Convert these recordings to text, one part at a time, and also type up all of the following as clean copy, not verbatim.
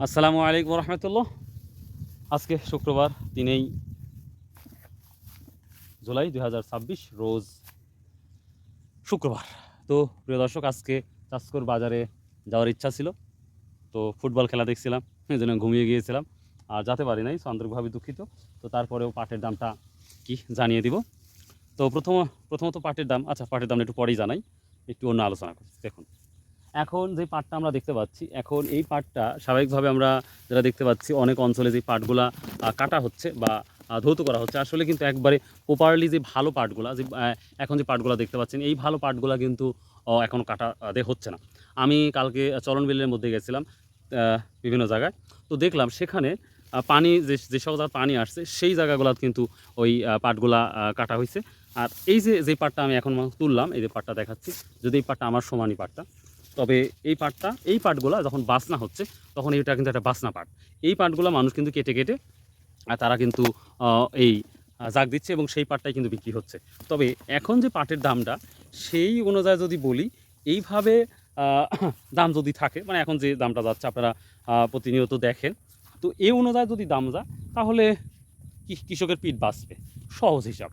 আসসালামু আলাইকুম রহমতুল্লাহ। আজকে শুক্রবার 3 জুলাই 2026 রোজ শুক্রবার। তো প্রিয় দর্শক, আজকে চাষকর বাজারে যাওয়ার ইচ্ছা ছিল, তো ফুটবল খেলা দেখছিলাম, এই জন্য ঘুমিয়ে গিয়েছিলাম আর যেতে পারি নাই, আন্তরিকভাবে দুঃখিত। তো তারপরেও পাটের দামটা কি জানিয়ে দিব। তো প্রথমত পাটের দাম, আচ্ছা পাটের দামটা একটু পরেই জানাই, একটু অন্য আলোচনা করি। দেখুন, এখন যে পাটটা আমরা দেখতে পাচ্ছি, এখন এই পাটটা স্বাভাবিকভাবে আমরা যেটা দেখতে পাচ্ছি, অনেক অঞ্চলে যে পাটগুলা কাটা হচ্ছে বা ধৌত করা হচ্ছে, আসলে কিন্তু একবারে প্রপারলি যে ভালো পাটগুলা, যে এখন যে পাটগুলা দেখতে পাচ্ছেন, এই ভালো পাটগুলা কিন্তু এখনও কাটা হচ্ছে না। আমি কালকে চলন বিলের মধ্যে গেছিলাম বিভিন্ন জায়গায়, তো দেখলাম সেখানে পানি যেসব জায়গায় পানি আসছে সেই জায়গাগুলো কিন্তু ওই পাটগুলা কাটা হয়েছে। আর এই যে পাটটা আমি এখন তুললাম, এই যে পাটটা দেখাচ্ছি, যদি এই পাটটা আমার সমানই পাটটা, তবে এই পাটগুলো যখন বাসনা হচ্ছে তখন এটা কিন্তু একটা বাসনা পাট। এই পাটগুলো মানুষ কিন্তু কেটে কেটে তারা কিন্তু এই জাগ দিচ্ছে এবং সেই পাটটাই কিন্তু বিক্রি হচ্ছে। তবে এখন যে পাটের দামটা, সেই অনুযায়ী যদি বলি, এইভাবে দাম যদি থাকে, মানে এখন যে দামটা যাচ্ছে আপনারা প্রতিনিয়ত দেখেন, তো এই অনুযায়ী যদি দাম যায় তাহলে কৃষকের পিঠ বাঁচবে, সহজ হিসাব।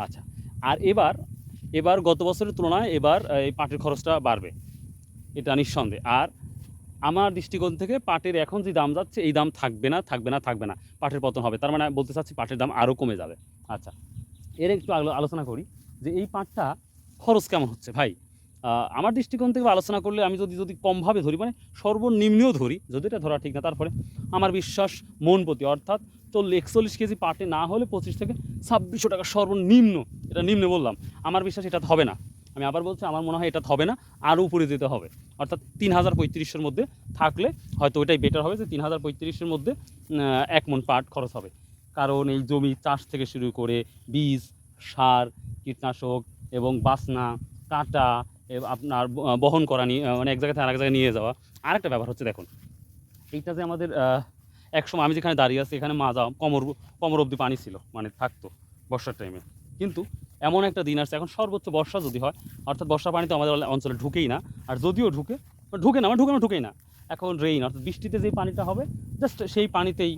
আচ্ছা, আর এবার গত বছরের তুলনায় এবার এই পাটের খরচটা বাড়বে, এটা নিঃসন্দেহে। আর আমার দৃষ্টিকোণ থেকে পাটের এখন যে দাম যাচ্ছে, এই দাম থাকবে না, পাটের পতন হবে। তার মানে বলতে চাচ্ছি পাটের দাম আরও কমে যাবে। আচ্ছা, এর একটু আলোচনা করি যে এই পাটটা খরচ কেমন হচ্ছে ভাই। আমার দৃষ্টিকোণ থেকে আলোচনা করলে আমি যদি কমভাবে ধরি, মানে সর্বনিম্নও ধরি, যদি এটা ধরা ঠিক না, তারপরে আমার বিশ্বাস মন প্রতি, অর্থাৎ 41 কেজি পাটে না হলে 25 থেকে 2600 টাকা সর্বনিম্ন। এটা নিম্ন বললাম, আমার বিশ্বাস এটা হবে না। আমি আবার বলছি, আমার মনে হয় এটা হবে না, আরও উপরে যেতে হবে। অর্থাৎ 3035-এর মধ্যে থাকলে হয়তো ওইটাই বেটার হবে, যে 3035-এর মধ্যে 1 মণ পাট খরচ হবে। কারণ এই জমি চাষ থেকে শুরু করে বীজ, সার, কীটনাশক এবং বাসনা, কাটা, আপনার বহন করা, নিয়ে মানে এক জায়গা থেকে আরেক জায়গায় নিয়ে যাওয়া। আরেকটা ব্যাপার হচ্ছে, দেখুন এইটা যে আমাদের একসময় আমি যেখানে দাঁড়িয়ে আছি, এখানে মাজা কোমর অবধি পানি ছিল, মানে থাকতো বর্ষার টাইমে। কিন্তু এমন একটা দিন আসছে, এখন সর্বোচ্চ বর্ষা যদি হয়, অর্থাৎ বর্ষার পানি তো আমাদের অঞ্চলে ঢুকেই না, আর যদিও ঢুকে না, এখন রেইন অর্থাৎ বৃষ্টিতে যেই পানিটা হবে, জাস্ট সেই পানিতেই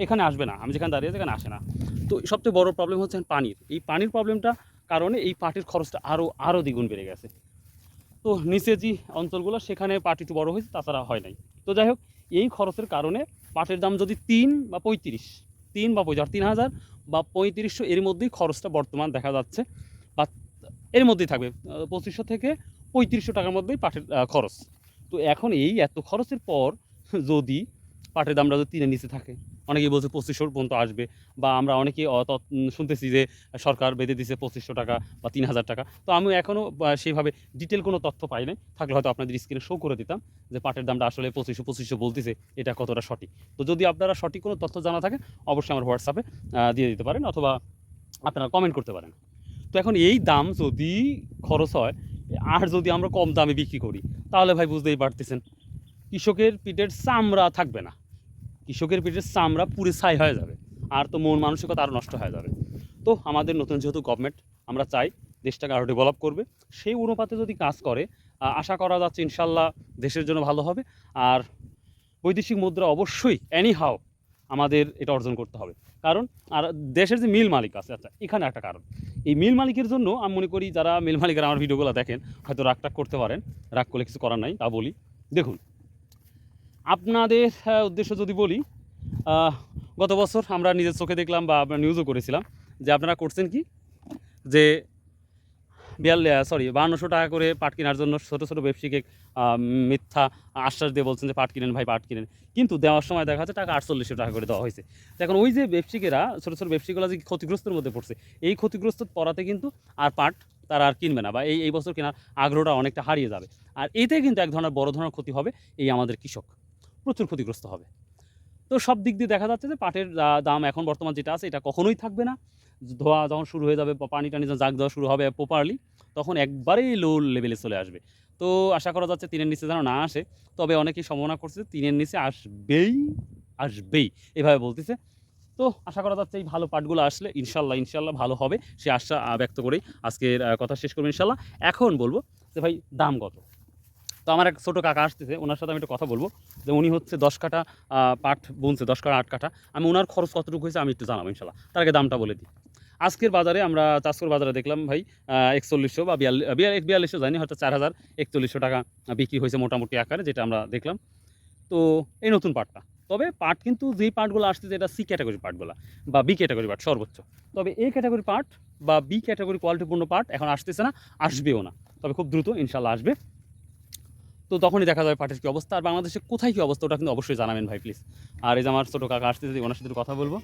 এখানে আসবে না, আমি যেখানে দাঁড়িয়ে আছি এখানে আসে না। তো সবচেয়ে বড় প্রবলেম হচ্ছে এই পানির প্রবলেমটা কারণে এই পাটের খরচটা আরও দ্বিগুণ বেড়ে গেছে। তো নিচে যে অঞ্চলগুলো, সেখানে পাট একটু বড়ো হয়েছে, তাছাড়া হয় নাই। তো যাই হোক, এই খরচের কারণে পাটের দাম যদি 3 বা 35 বা 3500 এর মধ্যেই খরচটা বর্তমান দেখা যাচ্ছে, বা এর মধ্যেই থাকবে, 2500 থেকে 3500 টাকার মধ্যেই পাটের খরচ। তো এখন এই এত খরচের পর যদি পাটের দামটা যদি 3-এর নিচে থাকে, অনেকেই বলছে 2500 পর্যন্ত আসবে, বা আমরা অনেকেই শুনতেছি যে সরকার বেঁধে দিছে 2500 টাকা বা 3000 টাকা। তো আমি এখনও সেইভাবে ডিটেল কোনো তথ্য পাই নাই, থাকলে হয়তো আপনাদের স্ক্রিনে শো করে দিতাম যে পাটের দামটা আসলে 2500 বলতেছে, এটা কতটা সঠিক। তো যদি আপনারা সঠিক কোনো তথ্য জানা থাকে, অবশ্যই আমার হোয়াটসঅ্যাপে দিয়ে দিতে পারেন, অথবা আপনারা কমেন্ট করতে পারেন। তো এখন এই দাম যদি খরচ হয়, আর যদি আমরা কম দামে বিক্রি করি, তাহলে ভাই বুঝতেই পারতেছেন, কৃষকের পিঠের চামড়া থাকবে না, কৃষকের পিঠের চামড়া পুরো ছাই হয়ে যাবে, আর তো মন মানসিকতা আরও নষ্ট হয়ে যাবে। তো আমাদের নতুন যেহেতু গভর্নমেন্ট, আমরা চাই দেশটাকে আরও ডেভেলপ করবে, সেই অনুপাতে যদি কাজ করে, আশা করা যাচ্ছে ইনশাল্লাহ দেশের জন্য ভালো হবে। আর বৈদেশিক মুদ্রা অবশ্যই হাও আমাদের এটা অর্জন করতে হবে। কারণ আর দেশের যে মিল মালিক আছে, আচ্ছা এখানে একটা কারণ, এই মিল মালিকের জন্য আমি মনে করি, যারা মিল মালিকের আমার ভিডিওগুলো দেখেন হয়তো রাগ করতে পারেন, রাগ করলে কিছু করার নাই, তা বলি। দেখুন, আপনাদের উদ্দেশ্য যদি বলি, গত বছর আমরা নিজের চোখে দেখলাম, বা আমরা নিউজও করেছিলাম, যে আপনারা করছেন কি, যে 5200 টাকা করে পাট কেনার জন্য ছোটো ছোটো ব্যবসায়ীকে মিথ্যা আশ্বাস দিয়ে বলছেন যে পাট কিনেন ভাই, পাট কিনেন, কিন্তু দেওয়ার সময় দেখা যাচ্ছে টাকা 4800 টাকা করে দেওয়া হয়েছে। তো এখন ওই যে ব্যবসায়ীরা, ছোটো ছোটো ব্যবসায়ীগুলো যে ক্ষতিগ্রস্তের মধ্যে পড়ছে, এই ক্ষতিগ্রস্ত পড়াতে কিন্তু আর পাট তারা আর কিনবে না, বা এই বছর কেনার আগ্রহটা অনেকটা হারিয়ে যাবে। আর এতে কিন্তু এক ধরনের বড় ধরনের ক্ষতি হবে, এই আমাদের কৃষক প্রচুর ক্ষতিগ্রস্ত হবে। তো সব দিক দিয়ে দেখা যাচ্ছে যে পাটের দাম এখন বর্তমান যেটা আছে, এটা কখনোই থাকবে না। ধোয়া যখন শুরু হয়ে যাবে, পানি টানি জাগ দেওয়া শুরু হবে প্রপারলি, তখন একবারেই লো লেভেলে চলে আসবে। তো আশা করা যাচ্ছে 3-এর নিচে যেন না আসে, তবে অনেকেই সম্ভাবনা করছে 3-এর নিচে আসবেই এভাবে বলতেছে। তো আশা করা যাচ্ছে এই ভালো পাটগুলো আসলে ইনশাল্লাহ ভালো হবে, সে আশা ব্যক্ত করেই আজকের কথা শেষ করবো ইনশাল্লাহ। এখন বলবো যে ভাই দাম কত। তো আমার এক ছোটো কাকা আসতেছে, ওনার সাথে আমি একটু কথা বলবো যে উনি হচ্ছে 10 কাঠা পাট বুনছে, 10 কাঠা 8 কাঠা। আমি ওনার খরচ কতটুকু হয়েছে আমি একটু জানাবো ইনশাল্লাহ। তার আগে দামটা বলে দিই। আজকের বাজারে আমরা চাষকর বাজারে দেখলাম ভাই 4100 বা 4200 জানি, হয়তো 4041 টাকা বিক্রি হয়েছে মোটামুটি আকারে, যেটা আমরা দেখলাম। তো এই নতুন পাটটা, তবে পাট কিন্তু যেই পাটগুলো আসছে, যেটা সি ক্যাটাগরি পাটগুলো বা বি ক্যাটাগরি পাট সর্বোচ্চ, তবে এ ক্যাটাগরি পাট বা বি ক্যাটাগরি কোয়ালিটিপূর্ণ পাট এখন আসতেছে না, আসবেও না, তবে খুব দ্রুত ইনশাল্লাহ আসবে। তো তখনই দেখা যাবে পাটের কী অবস্থা, আর বাংলাদেশে কোথায় কী অবস্থা ওটা কিন্তু অবশ্যই জানাবেন ভাই প্লিজ। আর এই যে আমার ছোটো কাকা আসতেছে, ওনার সাথে কথা বলবো।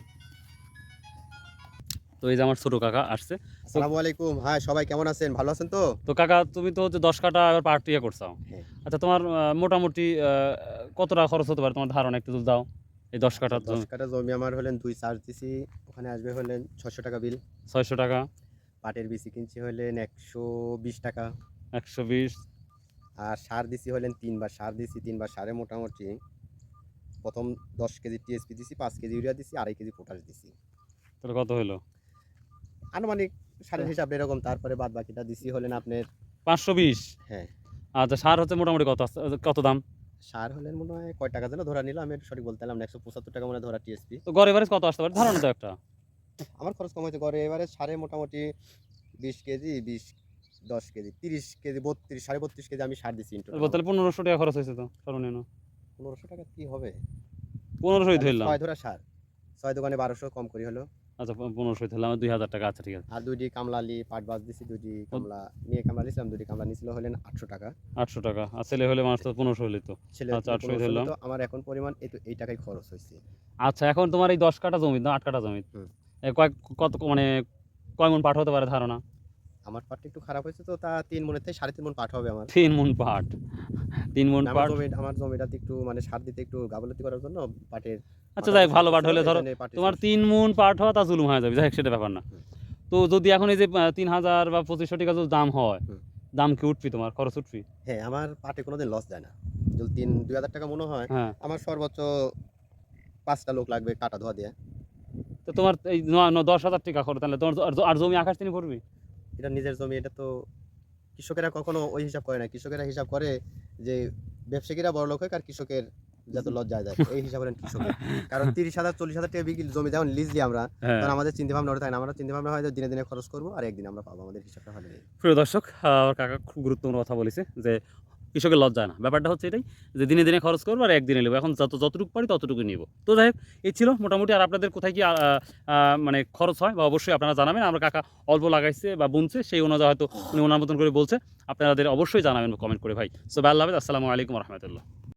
তো এই যে আমার ছোটো কাকা আসছে। আসসালামু আলাইকুম। হ্যাঁ, সবাই কেমন আছেন? ভালো আছেন তো? তো কাকা, তুমি তো হচ্ছে 10 কাঠা এবার পাট ইয়ে করছো। হ্যাঁ। আচ্ছা, তোমার মোটামুটি কত টাকা খরচ হতে পারে তোমার ধারণা একটু যদি দাও, এই 10 আচ্ছা, কাঠার ১০ জমি? কাঠা জমি আমার হলেন ২ চার্জ দিছি। ওখানে আসবে হলেন ৬০০ টাকা বিল। 600 টাকা। পাটের বিচি কিনছি হলেন ১২০ টাকা। 120। আর সার দিছি হলেন ৩ বার সার দিছি। ৩ বার সারে মোটামুটি ১ম ১০ কেজি টিএসপি দিছি, ৫ কেজি ইউরিয়া দিছি, ২.৫ কেজি পটাশ দিছি। তাহলে কত হলো? আনুমানিক সারের হিসাব এরকম। তারপরে বাদবাকিটা দিছি হলেন আপনার 520। হ্যাঁ, আচ্ছা, সার হচ্ছে মোটামুটি কত দাম? সার হলেন মনে হয় কয় টাকা যেন ধরা নিল, আমি একটু সঠিক বলতে পারলাম না। ১৭৫ টাকা মনে হয় ধরা টিএসপি। তো গড় এভারেজ কত আসতে পারে ধারণা তো একটা? আমার খরচ কম হয়েছে গড়ে এবারে সারে মোটামুটি ২০ কেজি, ১০ কেজি, ৩০ কেজি, ৩২, ৩.৫ কেজি আমি সার দিছি ইন টোটাল। তাহলে 1500 টাকা খরচ হয়েছে তো সর্বনিম্ন। ১৫০০ টাকা কি হবে? 1500ই তাহলে ধরলাম। ৬ ধরা সার। ৬ দোকানে ১২০০ কম করি হলো। আচ্ছা, 1500ই ধরলাম, 2000 টাকা। আচ্ছা ঠিক আছে। আর ২টি কামলা পাট বাছ দিছি, ২টি কামলা নিয়ে কামলা নিছিলাম, ২টি কামলা নিছিল হলেন ৮০০ টাকা। 800 টাকা। আর ছেলে হলে মানুষ তো 1500 হলেই তো। ছেলে আচ্ছা, ছিল 800ই ১৫০০ ধরলাম। তো আমার এখন পরিমাণ এই টাকাই খরচ হইছে। আচ্ছা, এখন তোমার এই 10 কাঠা জমি না 8 কাঠা জমি, হুম। কত মানে কয় মণ পাট হতে পারে ধারণা? আমার পাটটা একটু খারাপ হয়েছে তো তা ৩ মনের থেকে ৩.৫ মন পাট হবে আমার। 3 মণ পাট। 3 মণ আমার পাট। আমার জমিটাতে একটু মানে সার দিতে একটু গাফলতি করার জন্য পাটের আচ্ছা, মাথা যাই হোক, পিছু ভালো পাট হচ্ছিল, হলে ধরো এজন্য পাটের তোমার সমস্যা। 3 মণ পাট হওয়া তা জুলুম হয়ে যাবে, যাই হোক সেটা ব্যাপার না। হুম, তো যদি এখন এই যে 3000 বা 2500 টাকা যদি দাম হয়, হুম। দাম কি উঠবি, তোমার খরচ উঠবি? হ্যাঁ, আমার পাটে কোনোদিন লস যায় না। যদি ২,০০০ টাকা মনে হয়, হ্যাঁ। আমার সর্বোচ্চ ৫ টা লোক লাগবে কাটা ধোয়া দিয়ে। তো তোমার এই 10,000 টাকা খরচ, তাহলে তোমার আর জমি আকাশ তিনি করবি? এটা নিজের জমি, এটা তো কৃষকেরা কখনো ওই হিসাব করে না। কৃষকেরা হিসাব করে যে ব্যবসায়ীরা বড়লোক হয় আর কৃষকের যাতে লজ্জায় যায়। এই হিসাব করেন কৃষকের। কারণ ৩০,০০০ ৪০,০০০ টাকা বিক্রি জমি যখন লিজ দিই আমরা, হ্যাঁ। তখন আমাদের চিন্তাভাবনা ওটা থাকে না। আমরা চিন্তাভাবনা হয় যে দিনে, দিনে খরচ করব আর একদিন আমরা পাবো। আমাদের হিসাবটা ভালো নেই। প্রিয় দর্শক, আমার কাকা খুব গুরুত্বপূর্ণ কথা বলেছে যে কৃষকের লজ্জা না, ব্যাপারটা হচ্ছে এটাই যে দিনে দিনে খরচ করবো আর একদিনে নেবো, এখন যতটুকু পারি ততটুকু নিব। তো যাই হোক, এই ছিল মোটামুটি। আর আপনাদের কোথায় কি মানে খরচ হয় বা অবশ্যই আপনারা জানাবেন। আমরা কাকা অল্প লাগাইছে বা বুনছে, সেই অনুযায়ী হয়তো উনি ওনার মতন করে বলছে, আপনাদের অবশ্যই জানাবেন কমেন্ট করে ভাই। সো আল্লাহ হাফেজ, আসসালামু আলাইকুম রহমতুল্লাহ।